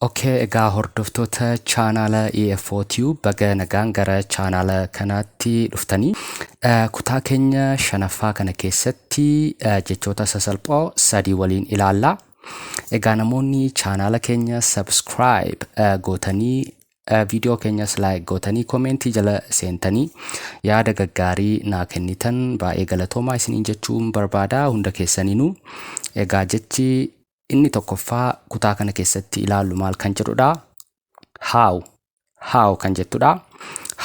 Okay, egaa hordoftoota chaanaala EFOTube baga nagaan gara chaanaala kanaatti dhuftanii kutaa keenya shanaffaa kana keessatti jechoota sasalphoo sadii waliin ilaalla. Egaa namoonni chaanaala keenya subscribe gootanii video keenyas like gootanii commentii jala seentanii yaada gaggaarii naa kennitan baay'ee galatoomaa isiniin jechuun barbaada hunda keessaniinuu. Egaa jechi inni tokkoffaa kutaa kana keessatti ilaallu maal kan jedhudha? How kan jettudha.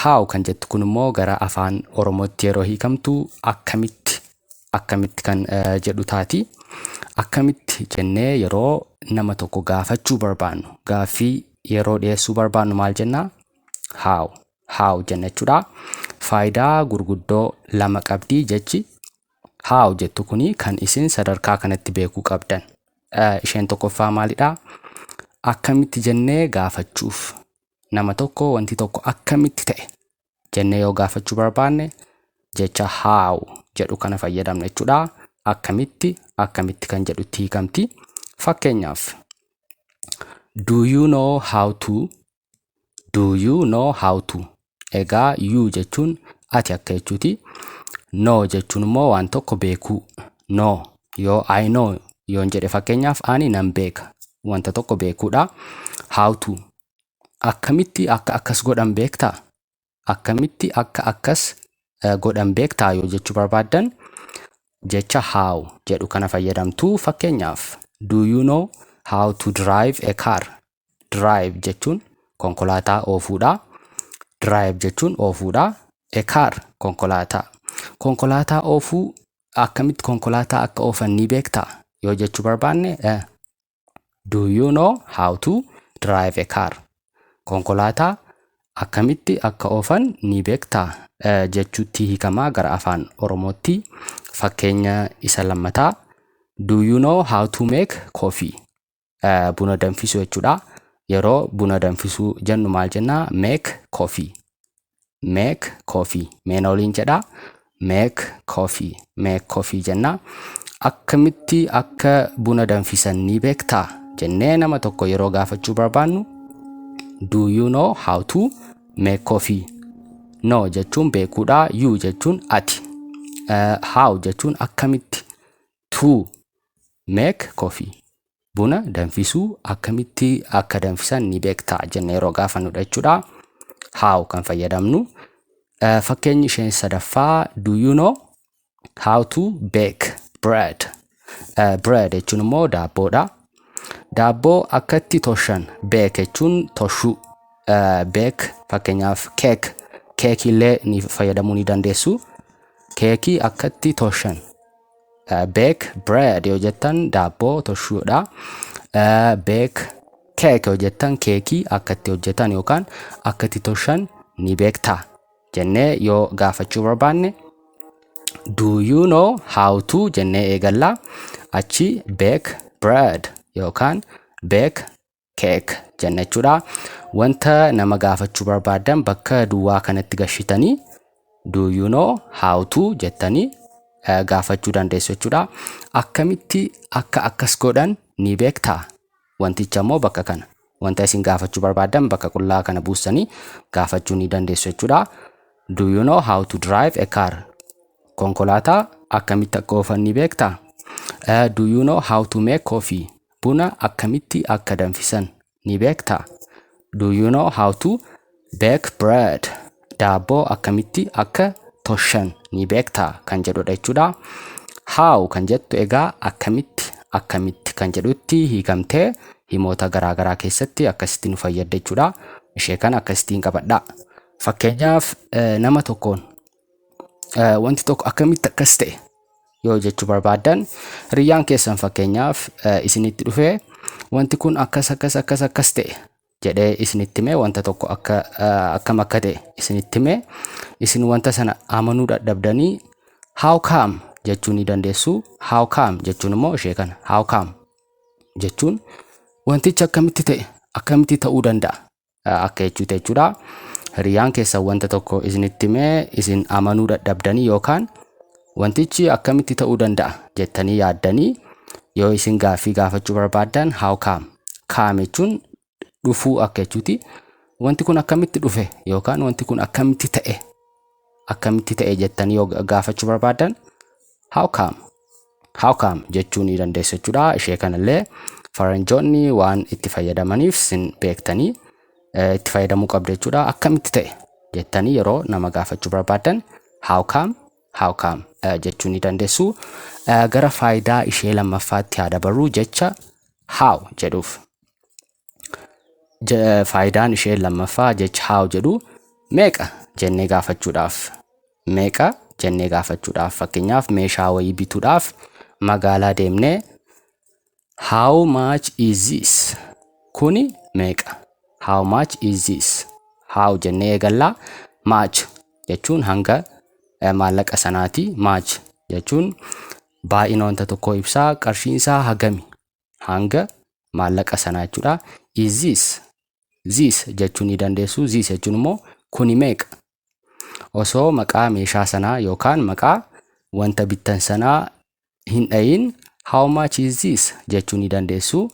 How kan jettu kun immoo gara afaan Oromootti yeroo hiikamtu akkamitti kan jedhu taati. Akkamitti jennee yeroo nama tokko gaafachuu barbaannu, gaaffii yeroo dhiyeessuu barbaannu maal jenna? How jennechuudha. Faayidaa gurguddoo lama qabdi jechi how jettu kuni kan isin sadarkaa kanatti beekuu qabdan. Isheen tokkoffaa maalidha? Akkamitti jennee gaafachuuf nama tokko wanti tokko akkamitti ta'e jennee yoo gaafachuu barbaanne jecha how jedhu kana fayyadamna jechuudha. Akkamitti kan jedhutti hiikamti. Fakkeenyaaf do you know how to? Egaa you jechuun ati akka jechuuti. No jechuun immoo waan tokko beekuu. No yoo I know yoon jedhe fakkeenyaaf ani nan beeka wanta tokko beekuudha. How to akkamitti akka akkas godhan beektaa? Akkamitti akka akkas godhan beektaa yoo jechuu barbaaddan jecha how jedhu kana fayyadamtu. Fakkeenyaaf do you know how to drive a car? Drive jechuun konkolaataa oofuudha. Drive jechuun oofuudha. A car konkolaataa oofuu akkamitti konkolaataa akka oofan ni beektaa yoo jechuu barbaanne do you know how to drive a car? Konkolaataa akkamitti akka oofan ni beektaa jechuutti hiikamaa gara afaan Oromootti. Fakkeenya isa lammataa do you know how to make coffee? Buna danfisuu jechuudha. Yeroo buna danfisuu jennu maal jennaa? Make coffee meena waliin jedha. Make coffee jenna. Akkamitti akka buna danfisan ni beektaa jennee nama tokko yeroo gaafachuu barbaannu do you know how to make coffee? No jechuun beekuudha. You jechuun ati. How jechuun akkamitti. To make coffee buna danfisuu akkamitti akka danfisan ni beektaa jennee yeroo gaafannudha jechuudha. How kan fayyadamnu. Fakkeenyi isheen sadaffaa do you know how to bake bread? Bread jechuun immoo daabboodha. Daabboo akkatti toshan bake jechuun toshuu. Bake fakkeenyaaf cake illee ni fayyadamuu ni dandeessu. Keekii akkatti toshan. Bake bread yoo jettan daabboo toshuudha. Bake cake yoo jettan keekii akkatti hojjetan yookaan akkatti toshan ni beektaa jennee yoo gaafachuu barbaanne do you know how to jennee eegalla. Achi bake bread yookaan bake cake jennechuudha. Wanta nama gaafachuu barbaadan bakka duwwaa kanatti gashitanii do you know how to jettanii gaafachuu dandeessu jechuudha. Akkamitti akka akkas godhan ni beektaa? Wanticha immoo bakka kana wanta isin gaafachuu barbaadan bakka qullaa kana buusanii gaafachuu ni dandeessu jechuudha. Do you know how to drive a car? Konkolaataa akkamitti akka oofan ni beektaa? Do you know how to make coffee? Buna akkamitti akka danfisan ni beektaa? Do you know how to bake bread? Daabboo akkamitti akka toshan ni beektaa kan jedhudha jechuudha. How kan jettu egaa akkamitti kan jedhutti hiikamtee himoota garaagaraa keessatti akkasitti nu fayyadda jechuudha. Ishee kana akkasittiin qabadha. Fakkeenyaaf nama tokkoon wanti tokko akkamitti akkas ta'e yoo jechuu barbaadan hiriyyaan keessan fakkeenyaaf isinitti dhufee wanti kun akkas ta'e jedhee isinitti himee wanta tokko akkam akka ta'e isinitti himee isin wanta sana amanuu dadhabdanii how come jechuu ni dandeessu. How come jechuun immoo ishee kana. How come jechuun wantichi akkamitti ta'uu danda'a akka jechuudha. Hiriyyaan keessan wanta tokko isinitti himee isin amanuu dadhabdanii yookaan wantichi akkamitti ta'uu danda'a jettanii yaaddanii yoo isin gaaffii gaafachuu barbaadan how come jechuun dhufuu akka jechuuti. Wanti kun akkamitti dhufe yookaan wanti kun akkamitti ta'e jettanii yoo gaafachuu barbaadan how come jechuun ni dandeessu jechuudha. Ishee kanallee faranjoonni waan itti fayyadamaniif sin beektanii itti fayyadamuu qabdu jechuudha. Akkamitti ta'e jettanii yeroo nama gaafachuu barbaadan how come jechuun ni dandeessu. Gara faayidaa ishee lammaffaatti haa dabarru jecha how jedhuuf. Faayidaan ishee lammaffaa jecha how jedhu meeqa jennee gaafachuudhaaf. Fakkeenyaaf meeshaa wayii bituudhaaf magaalaa deemnee how much is this? Kuni meeqa? How much is this? How jennee eegallaa. Much jechuun hanga maallaqa sanaati. Much jechuun baay'ina wanta tokkoo ibsaa, qarshiin isaa hagami, hanga maallaqa sanaa jechuudha. Is this jechuun ni dandeessu. This jechuun immoo kuni meeqa. Osoo maqaa meeshaa sanaa yookaan maqaa wanta bittan sanaa hin dhayin how much is this jechuun ni dandeessu.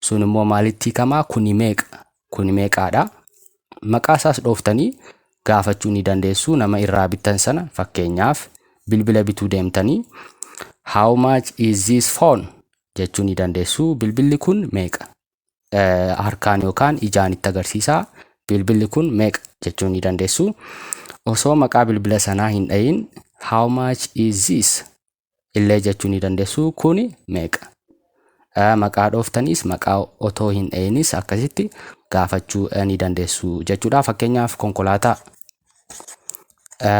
Sun immoo maalitti kamaa kuni meeqaadha. Maqaa isaas dhooftanii gaafachuu ni dandeessu nama irraa bittan sana. Fakkeenyaaf bilbila bituu deemtanii how much is this phone jechuun ni dandeessu. Bilbilli kun meeqa. Harkaan yookaan ijaan itti agarsiisaa bilbilli kun meeqa jechuun ni dandeessu. Osoo maqaa bilbila sanaa hin dhayin how much is this illee jechuun ni dandeessu. Kuni meeqa. Maqaa dhooftaniis maqaa otoo hin dhayinis akkasitti gaafachuu ni dandeessu jechuudha. Fakkeenyaaf konkolaataa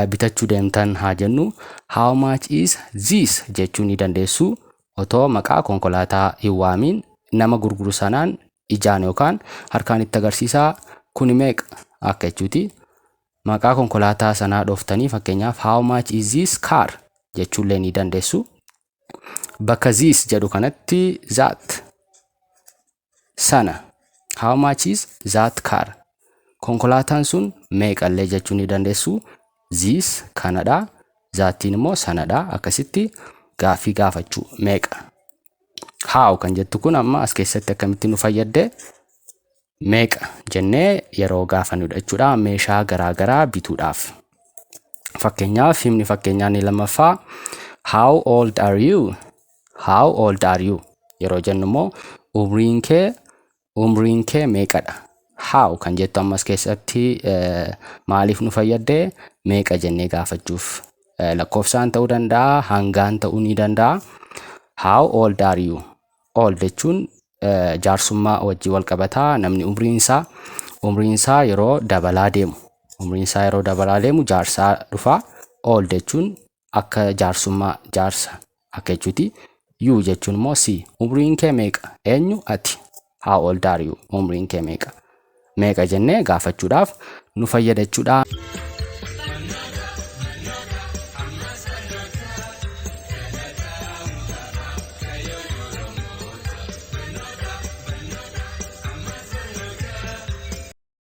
bitachuu deemtan haa jennu how much is this jechuun ni dandeessu. Otoo maqaa konkolaataa hin waamin nama gurguru sanaan ijaan yookaan harkaan itti agarsiisaa kuni meeqa akka jechuuti. Maqaa konkolaataa sanaa dhooftanii fakkeenyaaf how much is this car jechuullee ni dandeessu. Bakka this jedhu kanatti that sana how much is that car, konkolaataan sun meeqallee jechuu ni dandeessu. This kanadha, thattiin immoo sanadha. Akkasitti gaaffii gaafachuu meeqa. How kan jettu kun amma as keessatti akkamitti nu fayyadde meeqa jennee yeroo gaafannudha jechuudha. Meeshaa garaagaraa bituudhaaf. Fakkeenyaaf himni fakkeenyaa ni lammaffaa how old are you yeroo jennu immoo umriin kee meeqadha. How kan jettu ammas keessatti maaliif nu fayyadde meeqa jennee gaafachuuf. Lakkoofsaan ta'uu danda'a, hangaan ta'uu ni danda'a. How old are you? Old jechuun jaarsummaa wajjin wal qabataa. Namni umriin isaa yeroo dabalaa deemu jaarsaa dhufa. Old jechuun akka jaarsummaa jaarsa akka jechuuti. You jechuun immoo si. Umriin kee meeqa? Eenyu ati? How old are you? Umriin kee meeqa? Meeqa jennee gaafachuudhaaf nu fayyada jechuudha.